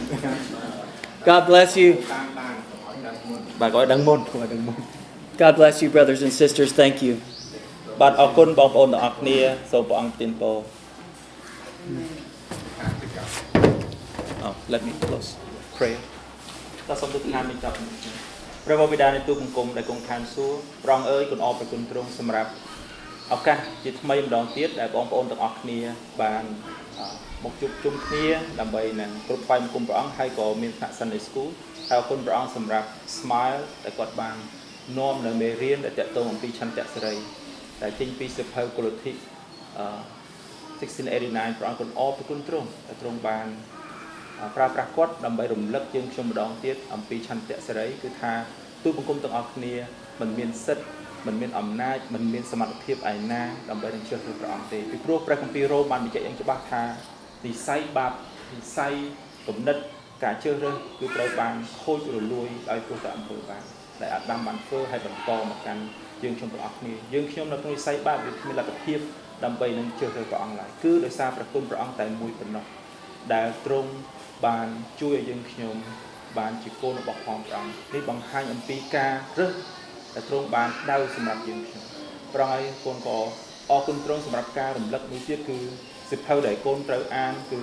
God bless you. បាទក៏ឲ្យដឹងមុនគាត់ឲ្យដឹងមុន God bless you, brothers and sisters. Thank you. បាទអរគុណបងប្អូនទាំងអស់គ្នាសូមព្រះអង្គប្រទានពរ Oh, let me close pray តើសូមទុកថាមានចាប់ព្រះបិតានៃទូបង្គំដែលគង់ឋានសួគ៌ព្រះអង្គអើយគុណអរប្រគុណទ្រង់សម្រាប់ឱកាសជាថ្មីម្ដងទៀតដែលបងប្អូនទាំងអស់គ្នាបានមកជួបជុំគ្នាដើម្បីនឹងគ្រប់ថ្វាយបង្គំព្រះអង្គហើយក៏មានថ្នាក់ Sunday School ហើយអរគុណព្រះអង្គសម្រាប់ Smile ដែលគាត់បាននាំនៅមេរៀនដែលតកតងអំពីឆន្ទៈសេរីដែលចេញពីសៀវភៅគោលធិ1689ព្រះអង្គគុណអរប្រគុណទ្រង់ដែលទ្រង់បានប្រើប្រាស់គាត់ដើម្បីរំលឹកយើងខ្ញុំម្ដងទៀតអំពីឆន្ទៈសេរីគឺថាទូបង្គំទាំងអស់គ្នាមិនមានសិទ្ធិមិនមានអំណាចមិនមានសមត្ថភាពឯណាដើម្បីនឹងជ្រើសរើសព្រះអង្គទេពីព្រោះព្រះគម្ពីររ៉ូមបានបញ្ជាក់យ៉ាងច្បាស់ថានិស្ស័យបាបនិស្ស័យគំនិតការជ្រើសរើសគឺត្រូវបានខូចរលួយដោយព្រោះតែអំពើបាបដែលអាដាមបានធ្វើឲ្យបន្តមកកាន់យើងខ្ញុំទាំងអស់គ្នាយើងខ្ញុំនៅក្នុងនិស្ស័យបាបវាគ្មានលទ្ធភាពដើម្បីនឹងជ្រើសរើសព្រះអង្គឡើយគឺដោយសារព្រះគុណព្រះអង្គតែមួយប៉ុណ្ណោះដែលទ្រង់បានជួយឲ្យយើងខ្ញុំបានជាកូនរបស់ផងព្រះអង្គនេះបង្ហាញអំពីការរើសដែលទ្រង់បានដៅសម្រាប់យើងខ្ញុំព្រះអង្គហើយកូនក៏អរគុណទ្រង់សម្រាប់ការរំលឹកមួយទៀតគឺសៀវភៅដែលកូនត្រូវអានគឺ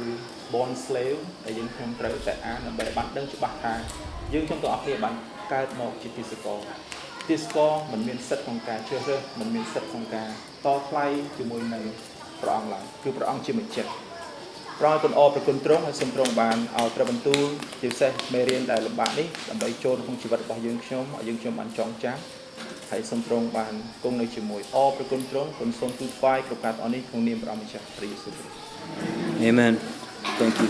Born Slave ដែលយើងខ្ញុំត្រូវតែអានដើម្បីបានដឹងច្បាស់ថាយើងខ្ញុំទាំងអស់គ្នាបានកើតមកជាទាសករ ទាស្ករមិនមានសិទ្ធិក្នុងការជ្រើសរើសមិនមានសិទ្ធិក្នុងការតថ្លៃជាមួយនឹងព្រះអង្គឡើយគឺព្រះអង្គជាម្ចាស់ព្រះអង្គគុណអរប្រគុណទ្រង់ហើយសូមទ្រង់បានឲ្យព្រះបន្ទូលជាពិសេសមេរៀនដែលលំបាកនេះដើម្បីចូលក្នុងជីវិតរបស់យើងខ្ញុំឲ្យយើងខ្ញុំបានចងចាំហើយសូមទ្រង់បានគង់នៅជាមួយអរប្រគុណទ្រង់គុណសូមទូលថ្វាយគ្រប់ការទាំងអស់នេះក្នុងនាមព្រះអង្គម្ចាស់ព្រះយេស៊ូវគ្រីស្ទ Amen. Thank you.